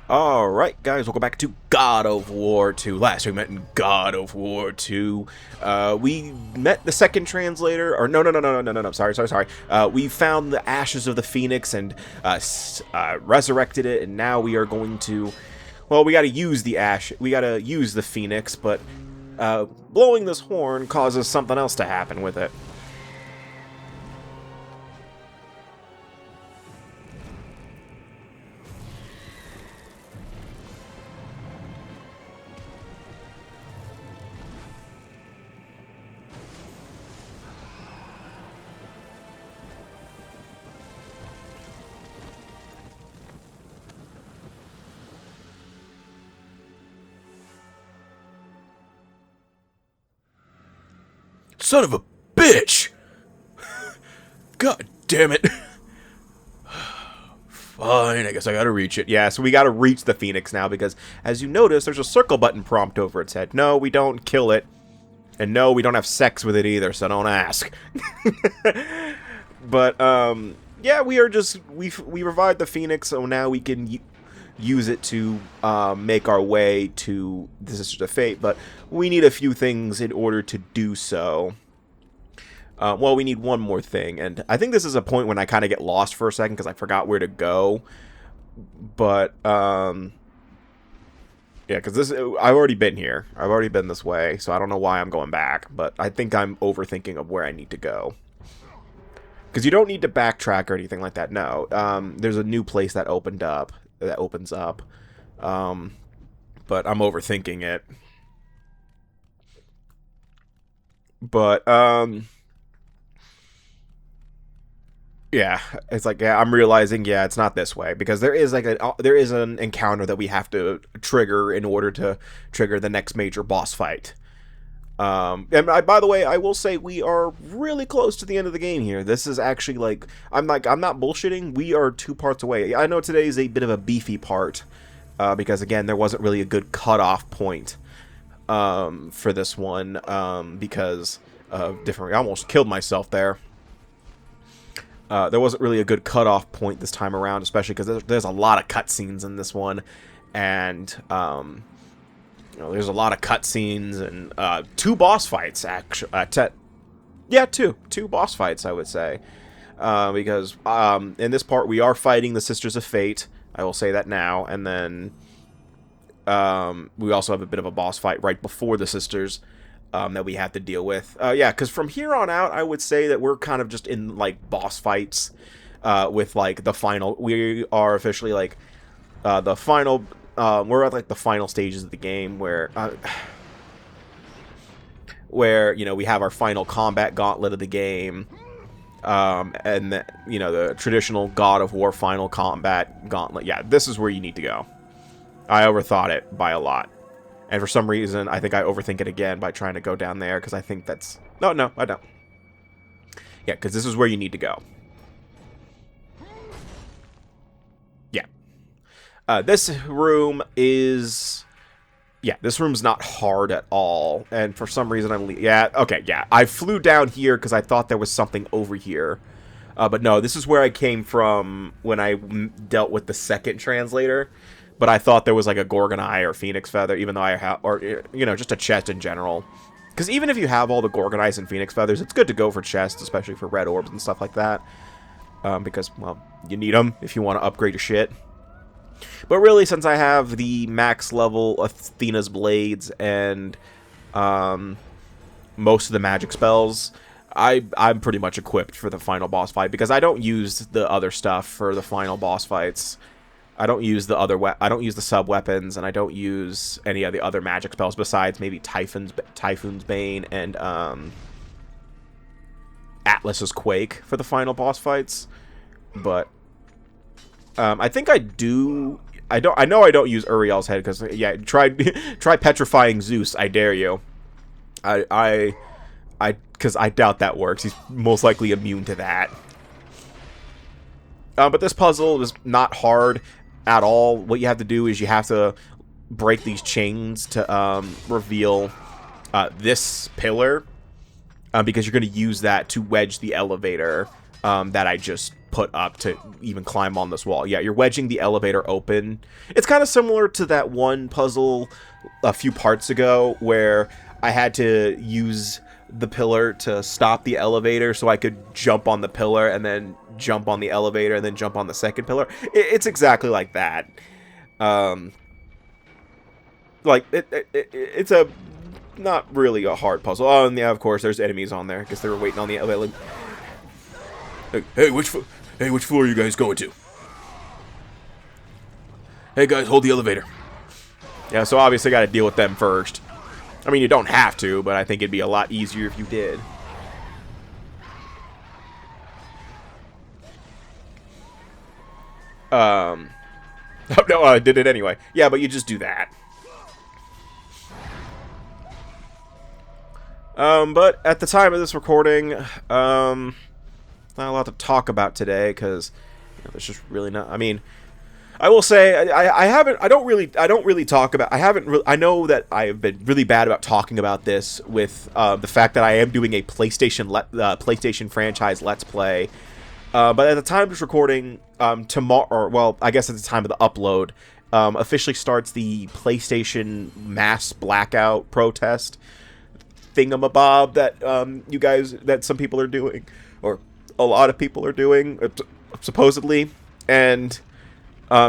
Alright guys, welcome back to God of War 2. Last we met in God of War 2. We met the second translator, or no, sorry. We found the ashes of the Phoenix and resurrected it, and now we are going to, well, we gotta use the Phoenix, but blowing this horn causes something else to happen with it. Son of a bitch! God damn it. Fine, I guess I gotta reach it. Yeah, so we gotta reach the Phoenix now because, as you notice, there's a circle button prompt over its head. No, we don't kill it. And no, we don't have sex with it either, so don't ask. But, yeah, we revived the Phoenix, so now we can use it to make our way to the Sisters of Fate, but we need a few things in order to do so. Well, we need one more thing, and I think this is a point when I kind of get lost for a second because I forgot where to go. But, yeah, because I've already been here. I've already been this way, so I don't know why I'm going back, but I think I'm overthinking of where I need to go. Because you don't need to backtrack or anything like that, no. There's a new place that opens up, but I'm overthinking it. But, yeah, it's like, yeah, I'm realizing, yeah, it's not this way, because there is an encounter that we have to trigger in order to trigger the next major boss fight. And by the way, I will say we are really close to the end of the game here. This is actually like, I'm not bullshitting. We are 2 parts away. I know today is a bit of a beefy part, because again, there wasn't really a good cutoff point, for this one, because of different. I almost killed myself there. There wasn't really a good cutoff point this time around, especially because there's a lot of cutscenes in this one, and you know, there's a lot of cutscenes and 2 boss fights actually. Yeah, two boss fights, I would say, because in this part we are fighting the Sisters of Fate. I will say that now, and then we also have a bit of a boss fight right before the Sisters. That we have to deal with. Yeah, because from here on out, I would say that we're kind of just in, like, boss fights with, like, the final... We are officially, like, the final... we're at, like, the final stages of the game where, you know, we have our final combat gauntlet of the game. And, you know, the traditional God of War final combat gauntlet. Yeah, this is where you need to go. I overthought it by a lot. And for some reason, I think I overthink it again by trying to go down there, because I think that's... No, I don't. Yeah, because this is where you need to go. Yeah. This room is... Yeah, this room's not hard at all. And for some reason, yeah, okay, yeah. I flew down here because I thought there was something over here. But no, this is where I came from when I dealt with the second translator. But I thought there was like a Gorgon Eye or Phoenix Feather, even though I have, or, you know, just a chest in general. Because even if you have all the Gorgon Eyes and Phoenix Feathers, it's good to go for chests, especially for red orbs and stuff like that. Because, well, you need them if you want to upgrade your shit. But really, since I have the max level Athena's Blades and most of the magic spells, I'm pretty much equipped for the final boss fight, because I don't use the other stuff for the final boss fights. I don't use the sub weapons, and I don't use any of the other magic spells besides maybe Typhoon's Bane and Atlas's Quake for the final boss fights. But I think I do. I know I don't use Uriel's head, because yeah, try petrifying Zeus. I dare you. Because I doubt that works. He's most likely immune to that. But this puzzle is not hard at all. What you have to do is you have to break these chains to reveal this pillar, because you're going to use that to wedge the elevator that I just put up to even climb on this wall. Yeah, you're wedging the elevator open. It's kind of similar to that one puzzle a few parts ago where I had to use the pillar to stop the elevator so I could jump on the pillar and then jump on the elevator and then jump on the second pillar. It's exactly like that. It's a not really a hard puzzle. Oh, and yeah, of course, there's enemies on there. I guess they were waiting on the elevator. Hey, which floor are you guys going to? Hey guys, hold the elevator. Yeah, so obviously I got to deal with them first. I mean, you don't have to, but I think it'd be a lot easier if you did. No, I did it anyway. Yeah, but you just do that. But at the time of this recording, not a lot to talk about today because there's just really not. I mean, I will say I don't really talk about. I know that I have been really bad about talking about this with the fact that I am doing a PlayStation franchise Let's Play. But at the time of this recording, tomorrow, or well, I guess at the time of the upload, officially starts the PlayStation mass blackout protest thingamabob that some people are doing, or a lot of people are doing, supposedly, and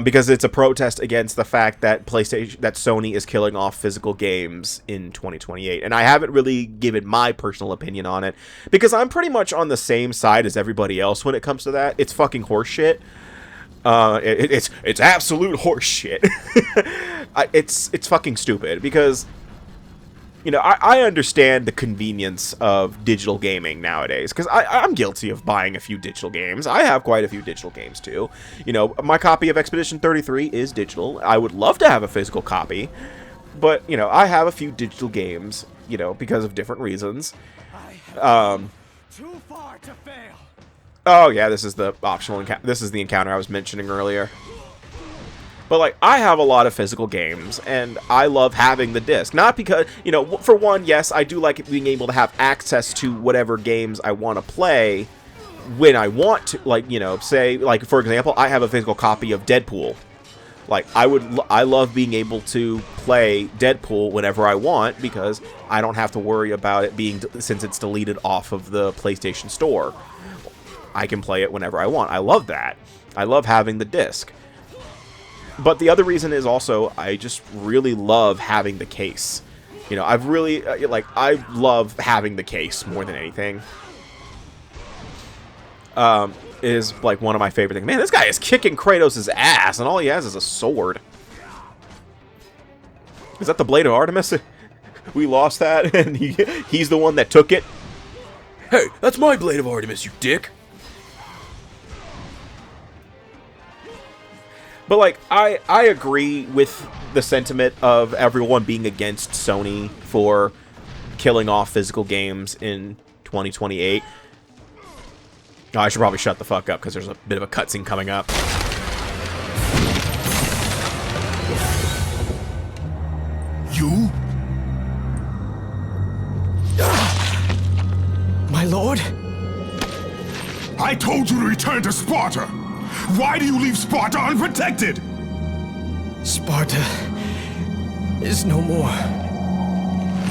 because it's a protest against the fact that Sony is killing off physical games in 2028. And I haven't really given my personal opinion on it because I'm pretty much on the same side as everybody else when it comes to that. It's fucking horseshit. It's absolute horseshit. It's fucking stupid because, you know, I understand the convenience of digital gaming nowadays, because I'm guilty of buying a few digital games. I have quite a few digital games, too. You know, my copy of Expedition 33 is digital. I would love to have a physical copy, but, you know, I have a few digital games, you know, because of different reasons. Too far to fail. Oh, yeah, this is the optional encounter. This is the encounter I was mentioning earlier. But, like, I have a lot of physical games, and I love having the disc. Not because, you know, for one, yes, I do like being able to have access to whatever games I want to play when I want to. Like, you know, say, like, for example, I have a physical copy of Deadpool. Like, I love being able to play Deadpool whenever I want, because I don't have to worry about it being, since it's deleted off of the PlayStation Store. I can play it whenever I want. I love that. I love having the disc. But the other reason is also, I just really love having the case. You know, I've really, I love having the case more than anything. Is, like, one of my favorite things. Man, this guy is kicking Kratos' ass, and all he has is a sword. Is that the Blade of Artemis? We lost that, and he's the one that took it. Hey, that's my Blade of Artemis, you dick! But, like, I agree with the sentiment of everyone being against Sony for killing off physical games in 2028. Oh, I should probably shut the fuck up, because there's a bit of a cutscene coming up. You? My lord? I told you to return to Sparta! Why do you leave Sparta unprotected? Sparta is no more.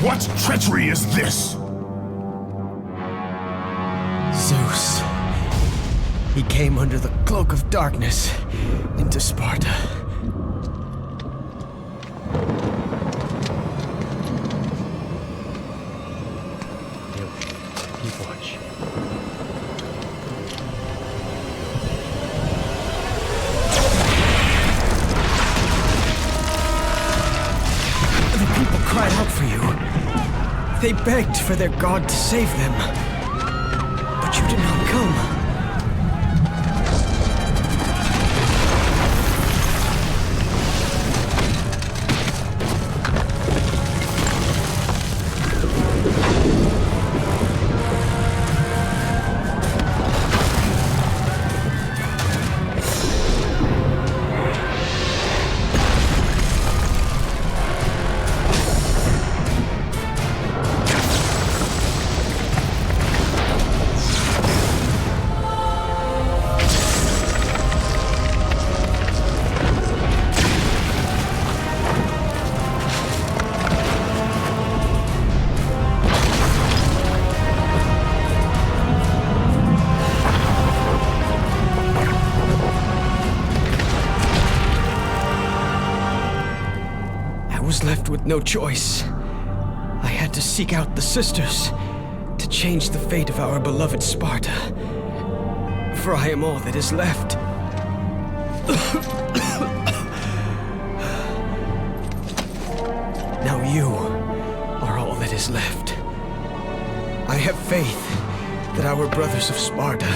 What treachery is this? Zeus. He came under the cloak of darkness into Sparta. Keep watch. Cried out for you. They begged for their god to save them. But you did not come. was left with no choice. I had to seek out the sisters to change the fate of our beloved Sparta. For I am all that is left. Now you are all that is left. I have faith that our brothers of Sparta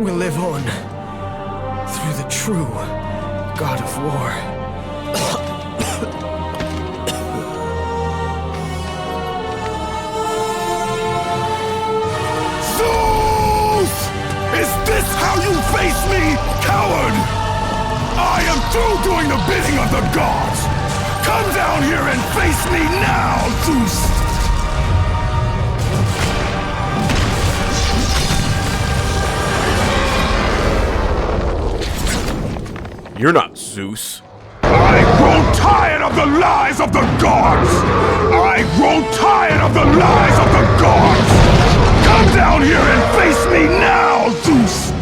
will live on through the true god of war. Zeus! Is this how you face me, coward? I am through doing the bidding of the gods! Come down here and face me now, Zeus! You're not Zeus. I grow tired of the lies of the gods! I grow tired of the lies of the gods! Come down here and face me now, Zeus!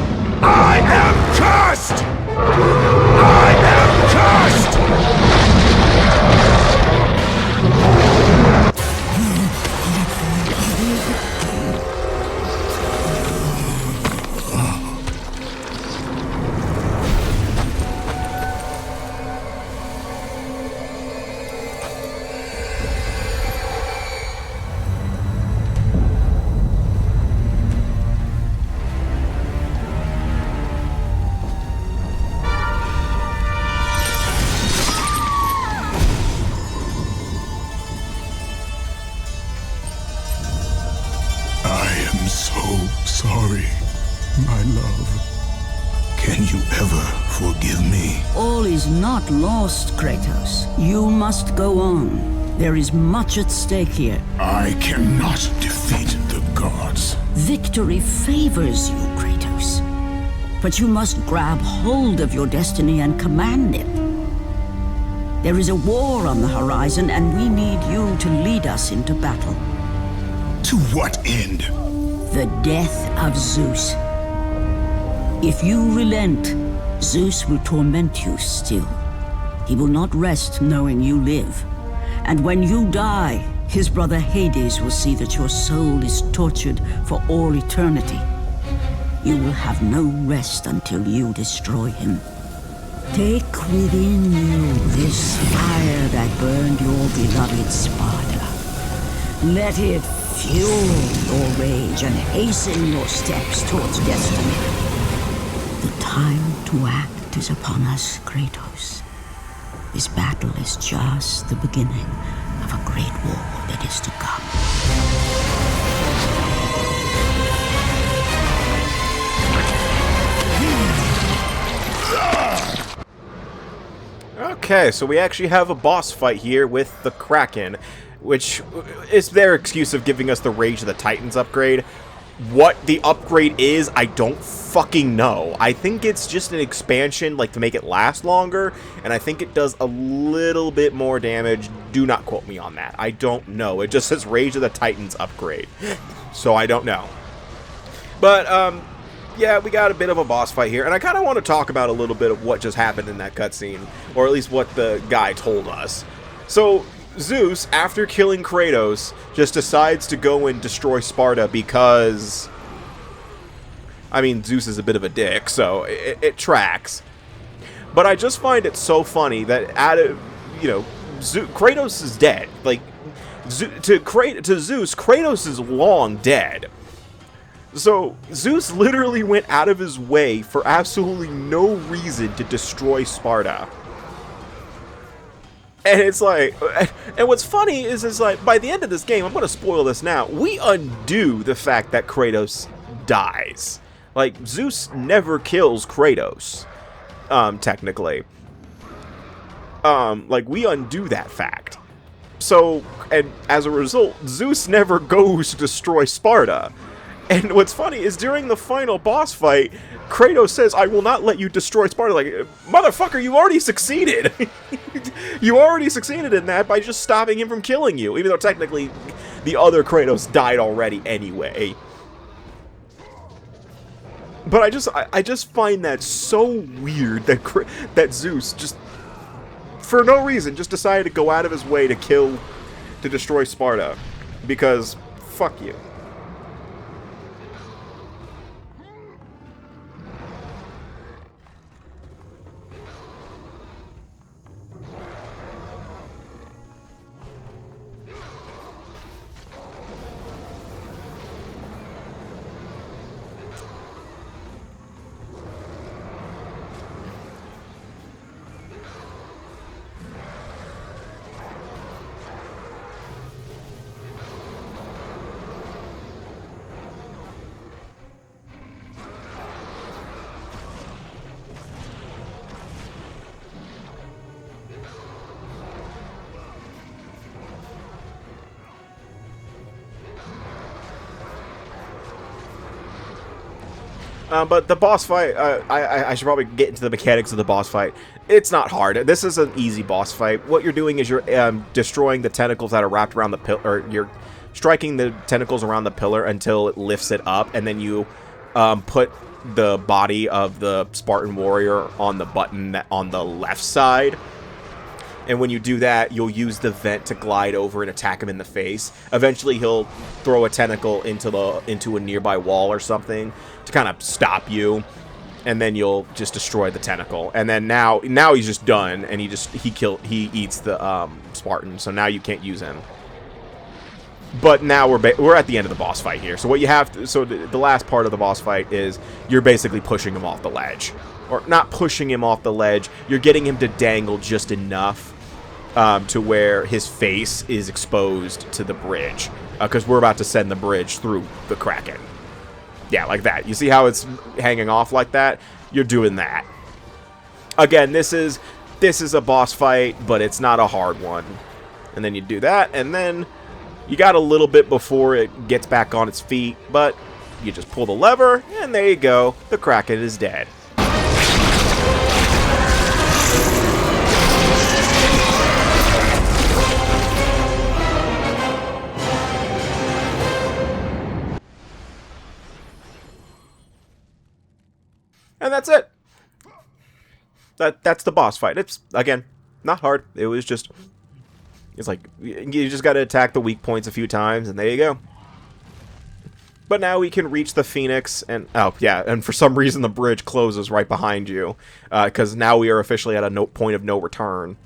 I am cursed! I am cursed! Sorry, my love. Can you ever forgive me? All is not lost, Kratos. You must go on. There is much at stake here. I cannot defeat the gods. Victory favors you, Kratos. But you must grab hold of your destiny and command it. There is a war on the horizon, and we need you to lead us into battle. To what end? The death of Zeus. If you relent, Zeus will torment you still. He will not rest knowing you live. And when you die, his brother Hades will see that your soul is tortured for all eternity. You will have no rest until you destroy him. Take within you this fire that burned your beloved Sparta. Let it fuel your rage and hasten your steps towards destiny. The time to act is upon us, Kratos. This battle is just the beginning of a great war that is to come. Okay, so we actually have a boss fight here with the Kraken, which is their excuse of giving us the Rage of the Titans upgrade. What the upgrade is, I don't fucking know. I think it's just an expansion, like, to make it last longer, and I think it does a little bit more damage. Do not quote me on that. I don't know. It just says Rage of the Titans upgrade, so I don't know. But, yeah, we got a bit of a boss fight here, and I kind of want to talk about a little bit of what just happened in that cutscene, or at least what the guy told us. So, Zeus, after killing Kratos, just decides to go and destroy Sparta because, I mean, Zeus is a bit of a dick, so it tracks. But I just find it so funny that Kratos is dead. Like, to Zeus, Kratos is long dead. So, Zeus literally went out of his way for absolutely no reason to destroy Sparta. And it's like, and what's funny is like, by the end of this game, I'm going to spoil this now, we undo the fact that Kratos dies. Like, Zeus never kills Kratos, technically. Like, we undo that fact. So, and as a result, Zeus never goes to destroy Sparta. And what's funny is during the final boss fight, Kratos says, "I will not let you destroy Sparta." Like, motherfucker, you already succeeded. You already succeeded in that by just stopping him from killing you. Even though technically the other Kratos died already anyway. But I just find that so weird that Zeus just for no reason, just decided to go out of his way to destroy Sparta. Because, fuck you. But the boss fight, I should probably get into the mechanics of the boss fight. It's not hard. This is an easy boss fight. What you're doing is you're destroying the tentacles that are wrapped around the pillar, or you're striking the tentacles around the pillar until it lifts it up, and then you put the body of the Spartan warrior on the button on the left side. And when you do that, you'll use the vent to glide over and attack him in the face. Eventually, he'll throw a tentacle into a nearby wall or something to kind of stop you, and then you'll just destroy the tentacle. And then now he's just done, and he eats the Spartan. So now you can't use him. But now we're at the end of the boss fight here. So what you have to, so the last part of the boss fight is you're basically pushing him off the ledge. Or not pushing him off the ledge, you're getting him to dangle just enough to where his face is exposed to the bridge. Because we're about to send the bridge through the Kraken. Yeah, like that. You see how it's hanging off like that? You're doing that. Again, this is a boss fight, but it's not a hard one. And then you do that, and then you got a little bit before it gets back on its feet, but you just pull the lever, and there you go. The Kraken is dead. And that's it. That's the boss fight. It's, again, not hard. It's like, you just gotta attack the weak points a few times, and there you go. But now we can reach the Phoenix, and, oh, yeah, and for some reason the bridge closes right behind you, because now we are officially at a point of no return.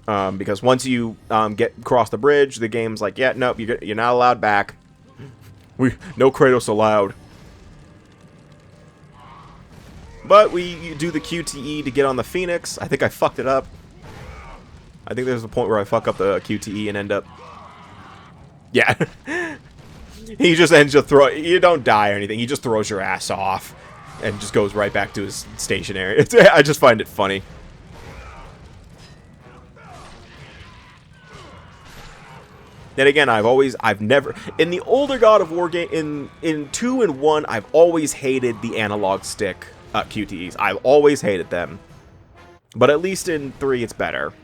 Because once you get across the bridge, the game's like, yeah, nope, you're not allowed back. No Kratos allowed. But you do the QTE to get on the Phoenix. I think I fucked it up. I think there's a point where I fuck up the QTE and end up... Yeah. He just ends up you don't die or anything. He just throws your ass off and just goes right back to his stationary. I just find it funny. Then again, I've never... In the older God of War game, in 2 and 1, I've always hated the analog stick QTEs. I've always hated them. But at least in 3, it's better.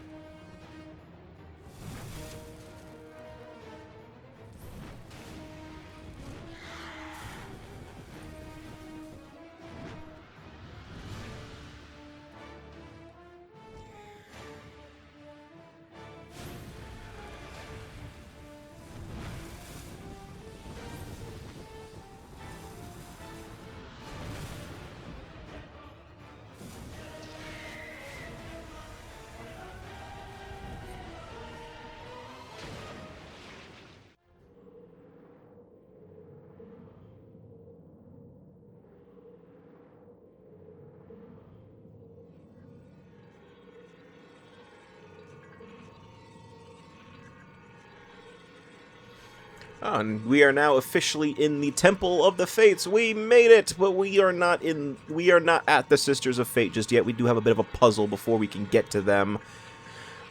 And we are now officially in the Temple of the Fates. We made it, but we are not at the Sisters of Fate just yet. We do have a bit of a puzzle before we can get to them.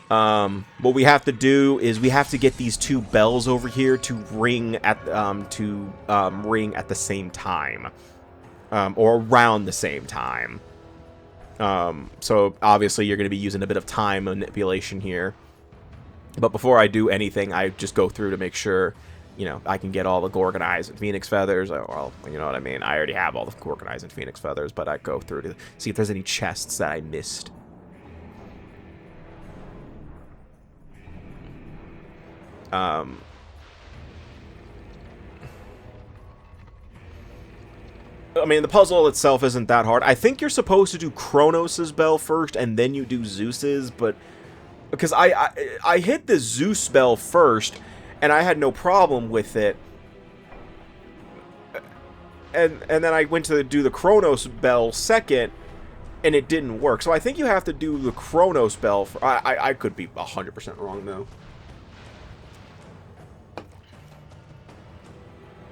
What we have to do is we have to get these 2 bells over here to ring at the same time, or around the same time. So obviously you're going to be using a bit of time manipulation here. But before I do anything, I just go through to make sure, you know, I can get all the Gorgon eyes and Phoenix feathers. Well, you know what I mean. I already have all the Gorgon eyes and Phoenix feathers, but I go through to see if there's any chests that I missed. I mean, the puzzle itself isn't that hard. I think you're supposed to do Kronos' bell first, and then you do Zeus's, but... Because I hit the Zeus spell first, and I had no problem with it. And then I went to do the Kronos bell second, and it didn't work. So I think you have to do the Kronos bell. I could be 100% wrong, though.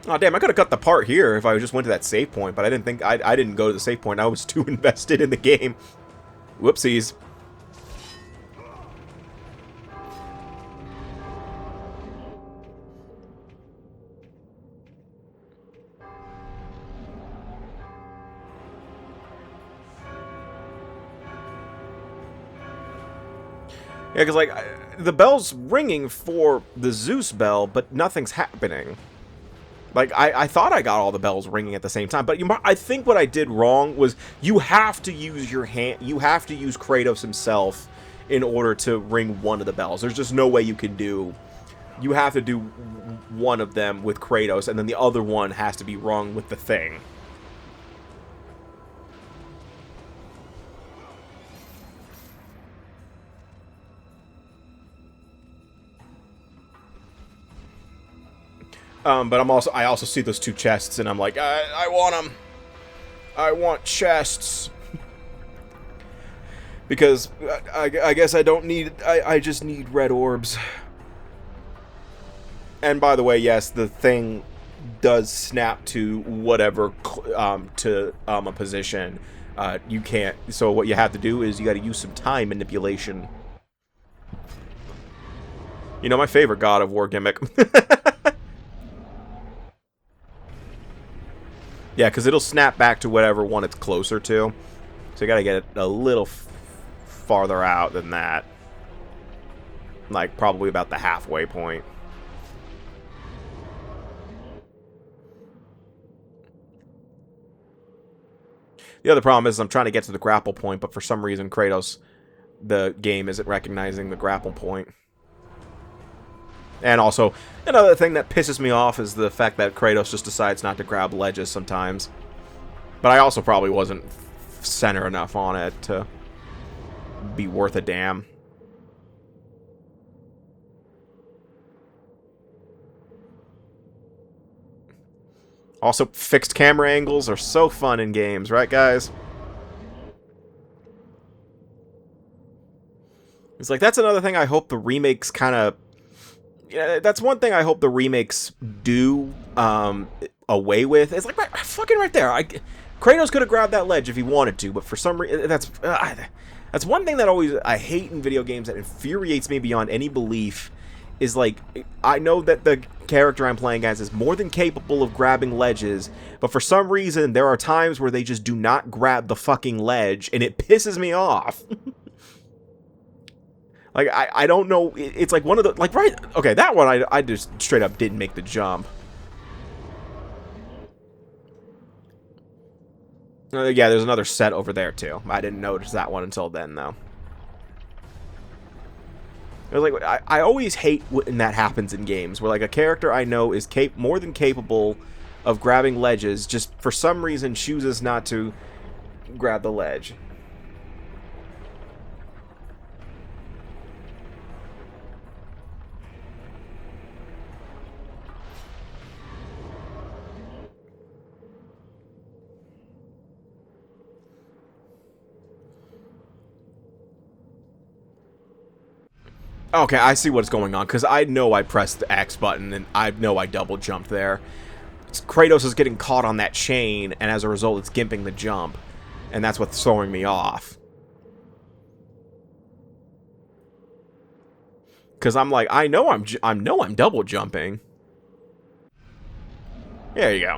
Oh, damn, I could have cut the part here if I just went to that save point, but I didn't think... I didn't go to the save point. I was too invested in the game. Whoopsies. Yeah, because, like, the bell's ringing for the Zeus bell, but nothing's happening. Like, I thought I got all the bells ringing at the same time, but I think what I did wrong was you have to use your hand, you have to use Kratos himself in order to ring one of the bells. There's just no way you can do... You have to do one of them with Kratos, and then the other one has to be rung with the thing. But I also see those two chests, and I'm like, I want them. I want chests. Because I guess I don't need, I just need red orbs. And by the way, yes, the thing does snap to whatever, a position. You can't, so what you have to do is you gotta use some time manipulation. You know, my favorite God of War gimmick. Yeah, because it'll snap back to whatever one it's closer to. So you gotta get it a little farther out than that. Like, probably about the halfway point. The other problem is I'm trying to get to the grapple point, but for some reason Kratos, the game isn't recognizing the grapple point. And also, another thing that pisses me off is the fact that Kratos just decides not to grab ledges sometimes. But I also probably wasn't center enough on it to be worth a damn. Also, fixed camera angles are so fun in games, right, guys? It's like, that's another thing I hope the remakes kind of... Yeah, that's one thing I hope the remakes do away with. It's like, fucking right there. Kratos could have grabbed that ledge if he wanted to, but for some reason, that's one thing that I hate in video games that infuriates me beyond any belief. Is like, I know that the character I'm playing as is more than capable of grabbing ledges, but for some reason there are times where they just do not grab the fucking ledge, and it pisses me off. Like, I don't know, it's like one of the, like, right, okay, that one I just straight up didn't make the jump. Yeah, there's another set over there, too. I didn't notice that one until then, though. It was like, I always hate when that happens in games, where, like, a character I know is more than capable of grabbing ledges, just for some reason chooses not to grab the ledge. Okay, I see what's going on, because I know I pressed the X button, and I know I double jumped there. Kratos is getting caught on that chain, and as a result, it's gimping the jump. And that's what's throwing me off. Because I'm like, I know I'm double jumping. There you go.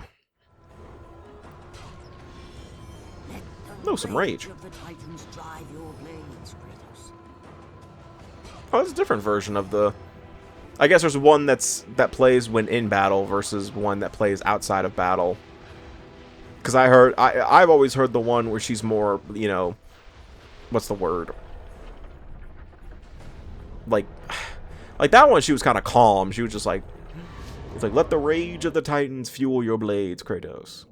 Oh, some rage. Oh, it's a different version of the... I guess there's one that plays when in battle versus one that plays outside of battle. Because I've always heard the one where she's more, you know... What's the word? Like... Like, that one, she was kind of calm. She was just like, it's like, let the rage of the Titans fuel your blades, Kratos.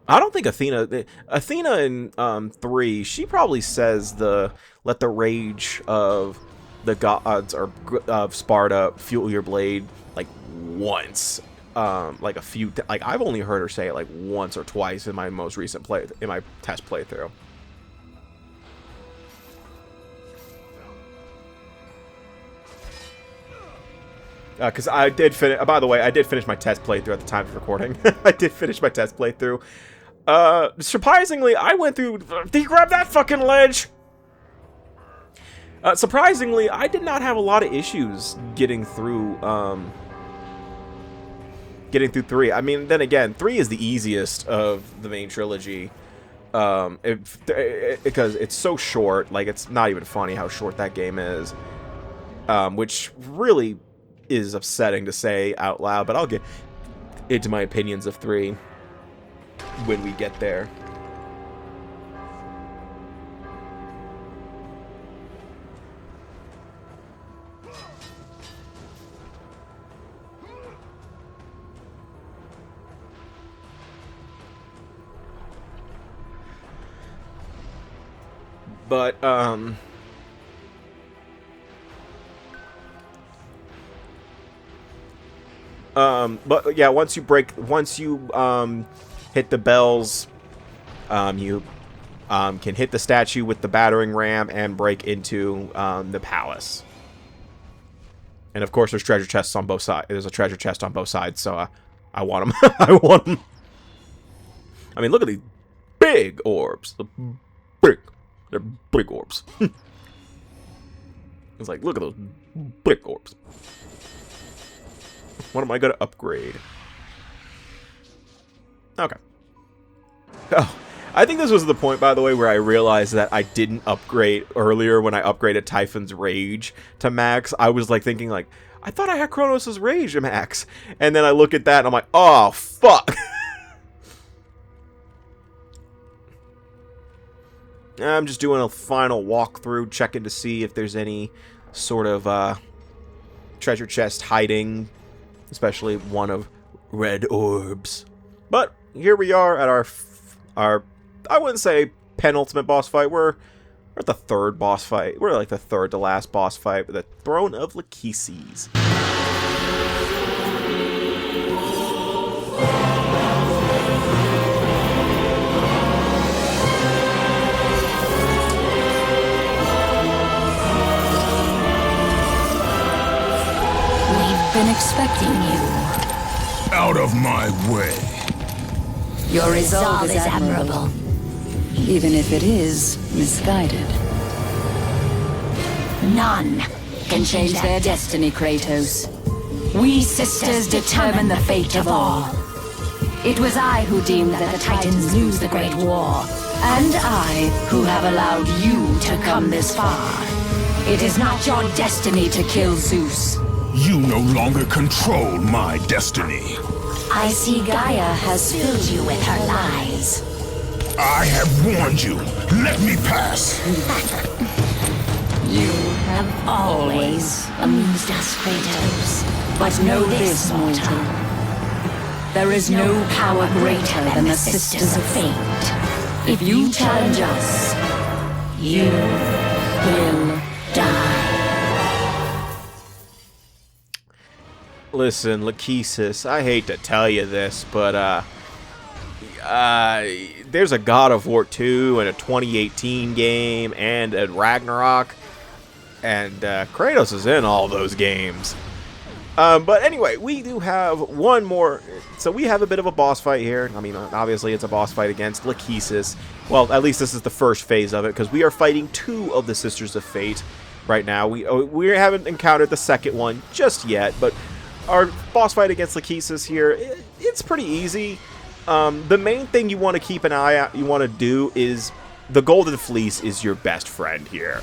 I don't think Athena in 3, she probably says let the rage of the gods or of Sparta fuel your blade like once, like a few, like I've only heard her say it like once or twice in my most recent test playthrough. Because I did finish. By the way, I did finish my test playthrough at the time of recording. I did finish my test playthrough. Surprisingly, I went through. Did you grab that fucking ledge? Surprisingly, I did not have a lot of issues getting through 3. I mean, then again, 3 is the easiest of the main trilogy. Because it's so short. Like, it's not even funny how short that game is. Which really is upsetting to say out loud, but I'll get into my opinions of 3 when we get there. But yeah, once you hit the bells, you can hit the statue with the battering ram and break into the palace. And of course, there's treasure chests on both sides. There's a treasure chest on both sides, so I want them. I want them. I mean, look at these big orbs. They're big orbs. It's like, look at those big orbs. What am I going to upgrade? Okay. Oh, I think this was the point, by the way, where I realized that I didn't upgrade earlier when I upgraded Typhon's Rage to max. I was like thinking, like, I thought I had Kronos' Rage to max. And then I look at that and I'm like, oh, fuck. I'm just doing a final walkthrough, checking to see if there's any sort of treasure chest hiding, especially one of red orbs. But here we are at our I wouldn't say penultimate boss fight. We're at the third boss fight. We're like the third to last boss fight with the Throne of Lahkesis. Been expecting you. Out of my way. Your resolve is admirable, even if it is misguided. None can change their destiny, Kratos. We sisters determine the fate of all. It was I who deemed that the Titans lose the Great War, and I who have allowed you to come this far. It is not your destiny to kill Zeus. You no longer control my destiny. I see Gaia has filled you with her lies. I have warned you. Let me pass. You have always amused us, Kratos. But know this, mortal. There is no power greater than the Sisters of Fate. If you challenge us, you will die. Listen, Lahkesis, I hate to tell you this, but there's a God of War 2 and a 2018 game and a Ragnarok, and Kratos is in all those games. But anyway, we do have one more. So we have a bit of a boss fight here. I mean, obviously it's a boss fight against Lahkesis. Well, at least this is the first phase of it, because we are fighting 2 of the Sisters of Fate right now. We haven't encountered the second one just yet, but our boss fight against Lahkesis here, it's pretty easy. The main thing you want to keep an eye out, you want to do is the Golden Fleece is your best friend here.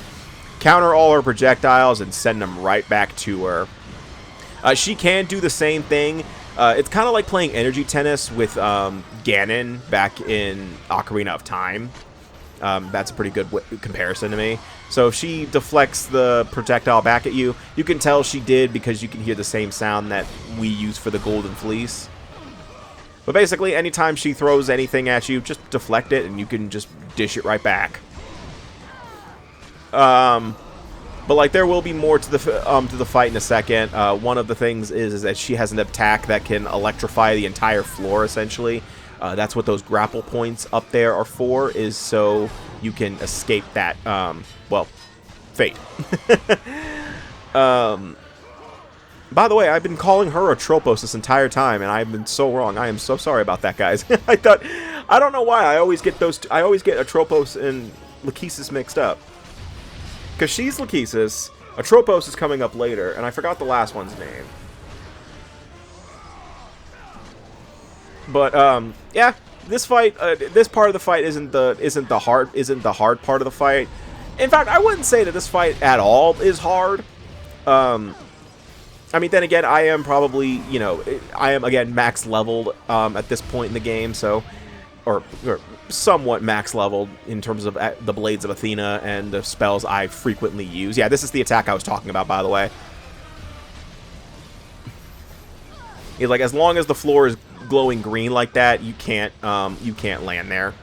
Counter all her projectiles and send them right back to her. She can do the same thing. It's kind of like playing energy tennis with Ganon back in Ocarina of Time. That's a pretty good comparison to me. So if she deflects the projectile back at you, you can tell she did because you can hear the same sound that we use for the Golden Fleece. But basically, anytime she throws anything at you, just deflect it and you can just dish it right back. But like there will be more to the fight in a second. One of the things is that she has an attack that can electrify the entire floor essentially. That's what those grapple points up there are for, is so you can escape that, well, fate. By the way, I've been calling her Atropos this entire time, and I've been so wrong. I am so sorry about that, guys. I don't know why I always get Atropos and Lahkesis mixed up. Because she's Lahkesis, Atropos is coming up later, and I forgot the last one's name. But yeah, this fight, this part of the fight isn't the hard part of the fight. In fact, I wouldn't say that this fight at all is hard. I mean, then again, I am probably, you know, I am again max leveled at this point in the game, so or somewhat max leveled in terms of the Blades of Athena and the spells I frequently use. Yeah, this is the attack I was talking about, by the way. It's like, as long as the floor is glowing green like that, you can't land there.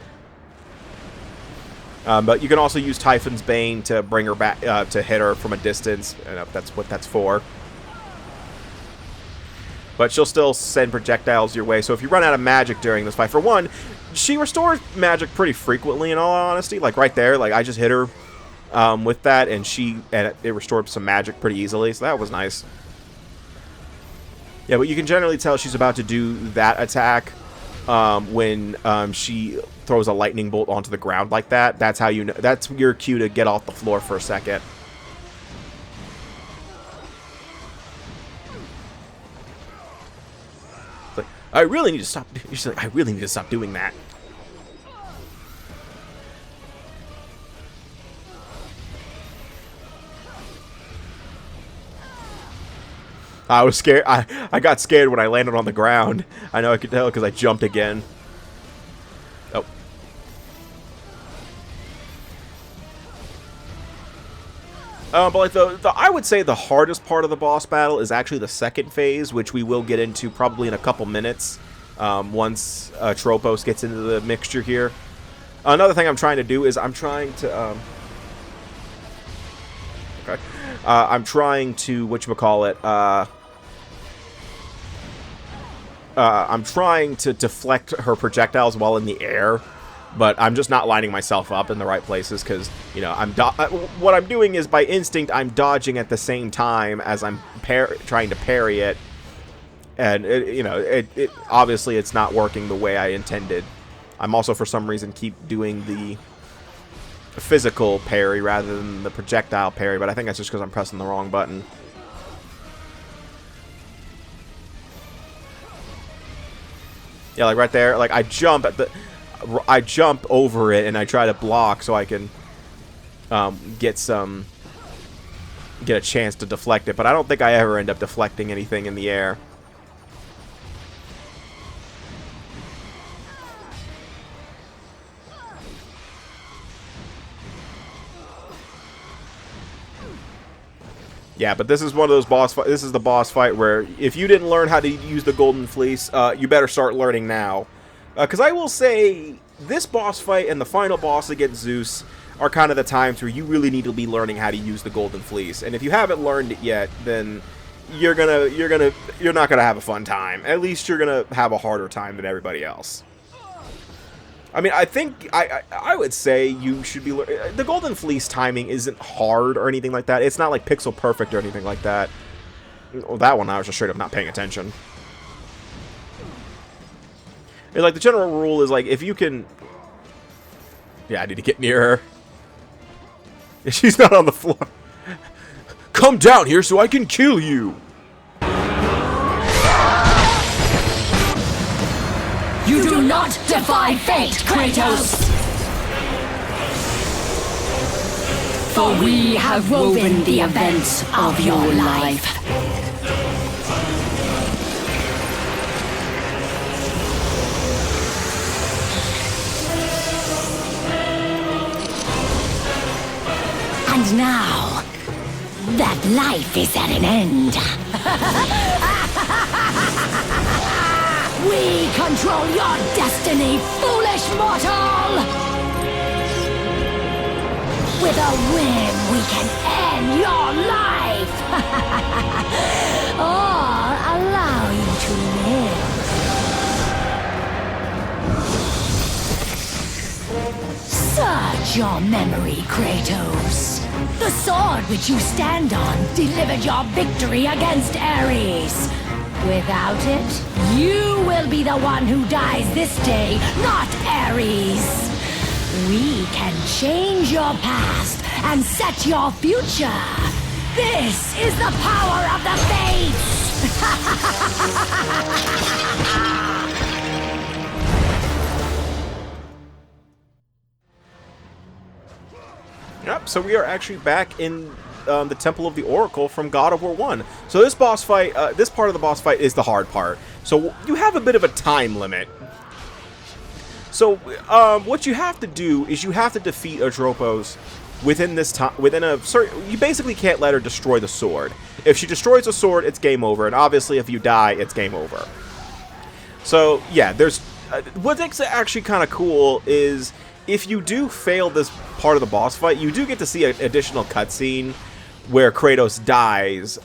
But you can also use Typhon's Bane to bring her back, to hit her from a distance. That's what that's for. But she'll still send projectiles your way. So if you run out of magic during this fight, for one, she restores magic pretty frequently, in all honesty. Like right there, like I just hit her with that, and it restored some magic pretty easily. So that was nice. Yeah, but you can generally tell she's about to do that attack when she throws a lightning bolt onto the ground like that. That's how you know. That's your cue to get off the floor for a second. It's like, I really need to stop. She's like, I really need to stop doing that. I was scared. I got scared when I landed on the ground. I know I could tell because I jumped again. Oh. But like I would say the hardest part of the boss battle is actually the second phase, which we will get into probably in a couple minutes once Atropos gets into the mixture here. Another thing I'm trying to do is I'm trying to whatchamacallit, I'm trying to deflect her projectiles while in the air, but I'm just not lining myself up in the right places because, you know, what I'm doing is by instinct I'm dodging at the same time as I'm trying to parry it, and it obviously it's not working the way I intended. I'm also for some reason keep doing the physical parry rather than the projectile parry, but I think that's just because I'm pressing the wrong button. Yeah, like right there, like I jump over it and I try to block so I can get a chance to deflect it, but I don't think I ever end up deflecting anything in the air. Yeah, but this is one of those boss fights. This is the boss fight where if you didn't learn how to use the Golden Fleece, you better start learning now. Because I will say, this boss fight and the final boss against Zeus are kind of the times where you really need to be learning how to use the Golden Fleece. And if you haven't learned it yet, then you're not gonna have a fun time. At least you're gonna have a harder time than everybody else. I mean, I think I would say you should be the Golden Fleece timing isn't hard or anything like that. It's not like pixel perfect or anything like that. Well, that one I was just straight up not paying attention. It's like the general rule is like if you can. Yeah, I need to get near her. She's not on the floor. Come down here so I can kill you. You do not defy fate, Kratos! For we have woven the events of your life. And now, that life is at an end. We control your destiny, foolish mortal! With a whim, we can end your life! Or allow you to live. Search your memory, Kratos. The sword which you stand on delivered your victory against Ares. Without it, you will be the one who dies this day, not Ares. We can change your past and set your future. This is the power of the Fates! Yep, so we are actually back in the Temple of the Oracle from God of War 1. So this boss fight, this part of the boss fight is the hard part. So you have a bit of a time limit. So what you have to do is you have to defeat Atropos within this time, within a certain. You basically can't let her destroy the sword. If she destroys the sword, it's game over, and obviously if you die, it's game over. So yeah, there's what's actually kind of cool is if you do fail this part of the boss fight, you do get to see an additional cutscene where Kratos dies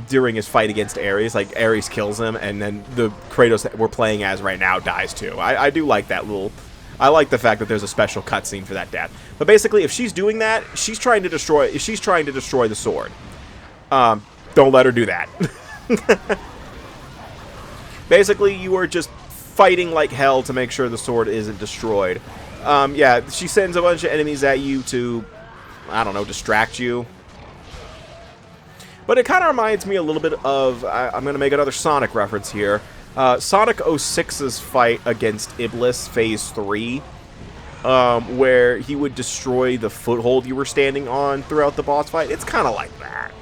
during his fight against Ares. Like, Ares kills him, and then the Kratos that we're playing as right now dies too. I do like that little. I like the fact that there's a special cutscene for that death. But basically, if she's doing that, she's trying to destroy the sword. Don't let her do that. Basically, you are just fighting like hell to make sure the sword isn't destroyed. Yeah, she sends a bunch of enemies at you to, I don't know, distract you. But it kind of reminds me a little bit of, I'm going to make another Sonic reference here, Sonic 06's fight against Iblis Phase 3, where he would destroy the foothold you were standing on throughout the boss fight. It's kind of like that.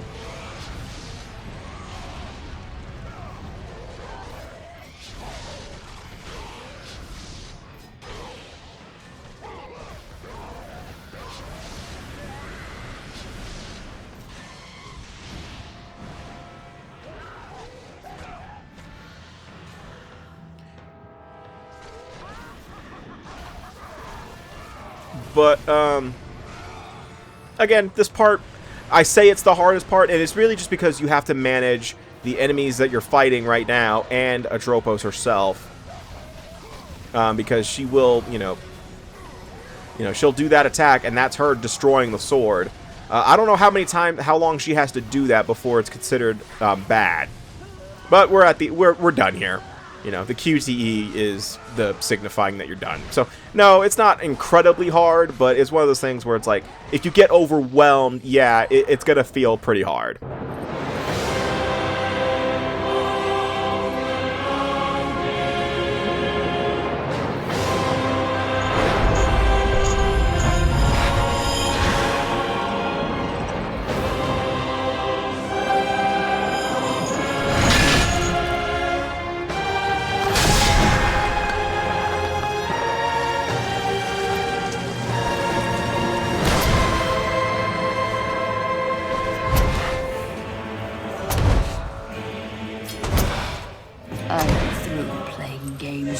But, again, this part, I say it's the hardest part, and it's really just because you have to manage the enemies that you're fighting right now and Atropos herself. Because she will, you know, she'll do that attack, and that's her destroying the sword. I don't know how long she has to do that before it's considered bad. But we're done here. You know, the QTE is the signifying that you're done. So, no, it's not incredibly hard, but it's one of those things where it's like, if you get overwhelmed, yeah, it's going to feel pretty hard.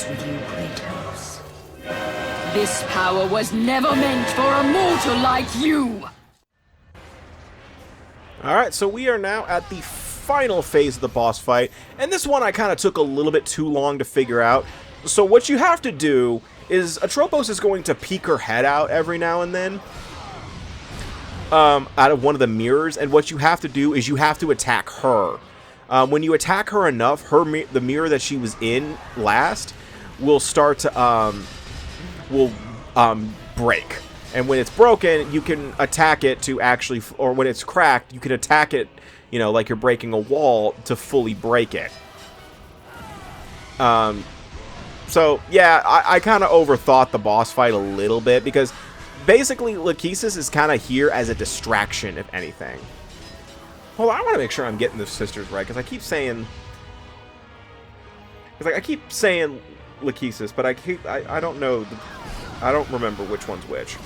With you, Kratos. This power was never meant for a mortal like you! Alright, so we are now at the final phase of the boss fight, and this one I kind of took a little bit too long to figure out. So what you have to do is, Atropos is going to peek her head out every now and then out of one of the mirrors, and what you have to do is you have to attack her. When you attack her enough, the mirror that she was in last will start to break, and when it's broken, you can attack it to actually, or when it's cracked, you can attack it, you know, like you're breaking a wall to fully break it. So yeah, I kind of overthought the boss fight a little bit, because basically Lahkesis is kind of here as a distraction, if anything. Hold on, I want to make sure I'm getting the sisters right, because I keep saying Lahkesis, but I don't know. I don't remember which one's which.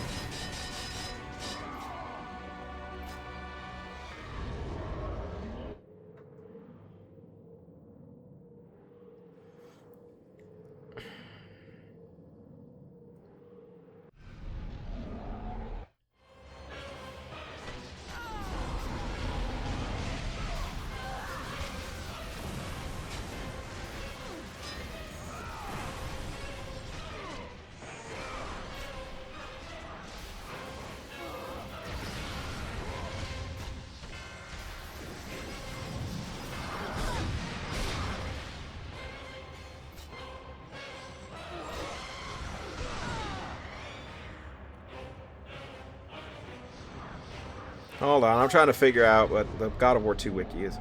Hold on, I'm trying to figure out what the God of War 2 wiki is.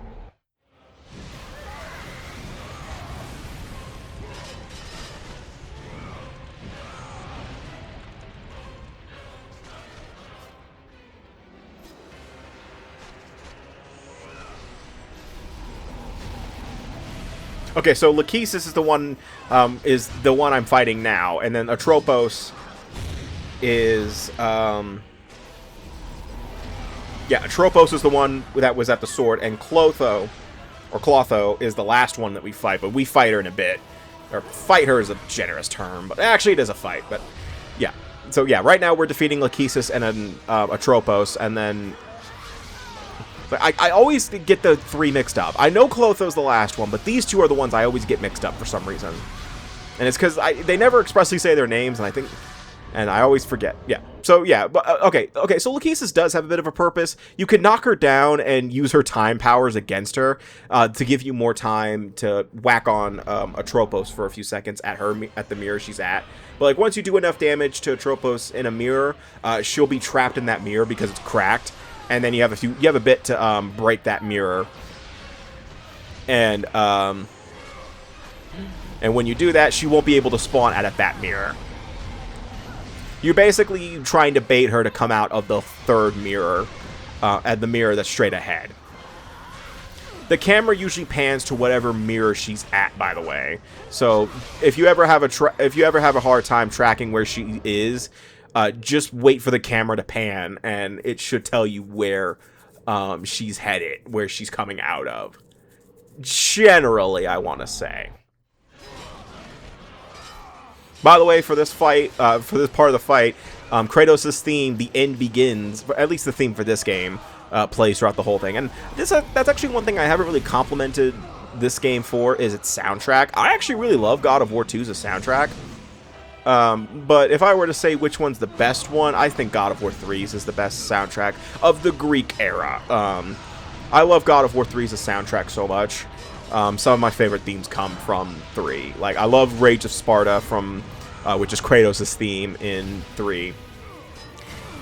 Okay, so Lahkesis is the one I'm fighting now, and then Atropos is yeah, Atropos is the one that was at the sword, and Clotho is the last one that we fight, but we fight her in a bit. Or fight her is a generous term, but actually it is a fight, but yeah. So yeah, right now we're defeating Lahkesis and Atropos, and then I always get the three mixed up. I know Clotho's the last one, but these two are the ones I always get mixed up for some reason. And it's because they never expressly say their names, and I always forget. Yeah. So yeah, but okay. So Lahkesis does have a bit of a purpose. You can knock her down and use her time powers against her to give you more time to whack on Atropos for a few seconds at the mirror she's at. But like once you do enough damage to Atropos in a mirror, she'll be trapped in that mirror because it's cracked. And then you have a bit to break that mirror, and when you do that, she won't be able to spawn out of that mirror. You're basically trying to bait her to come out of the third mirror, at the mirror that's straight ahead. The camera usually pans to whatever mirror she's at, by the way. So if you ever have a hard time tracking where she is, just wait for the camera to pan, and it should tell you where she's headed, where she's coming out of. Generally, I want to say. By the way, for this fight, for this part of the fight, Kratos' theme, "The End Begins," at least the theme for this game, plays throughout the whole thing. And that's actually one thing I haven't really complimented this game for, is its soundtrack. I actually really love God of War 2's soundtrack. But if I were to say which one's the best one, I think God of War 3's is the best soundtrack of the Greek era. I love God of War 3's soundtrack so much. Some of my favorite themes come from 3. Like, I love Rage of Sparta from, which is Kratos' theme in 3.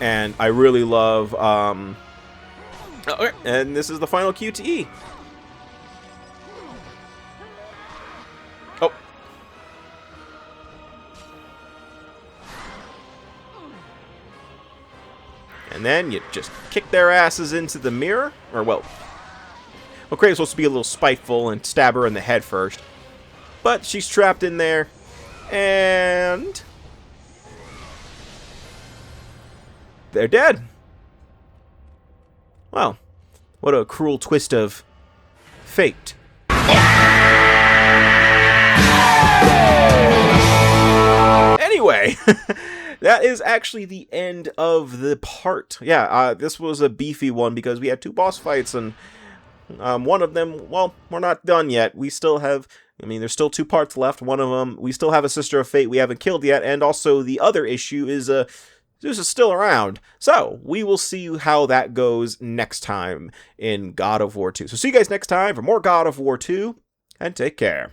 And I really love, okay, and this is the final QTE. Oh. And then you just kick their asses into the mirror. Or, well, Kratos was supposed to be a little spiteful and stab her in the head first. But she's trapped in there. And they're dead. Well, what a cruel twist of fate. Anyway, that is actually the end of the part. Yeah, this was a beefy one because we had 2 boss fights, and one of them, well, we're not done yet. We still have, there's still 2 parts left. One of them, we still have a Sister of Fate we haven't killed yet, and also the other issue is, Zeus is still around. So, we will see how that goes next time in God of War 2. So, see you guys next time for more God of War 2, and take care.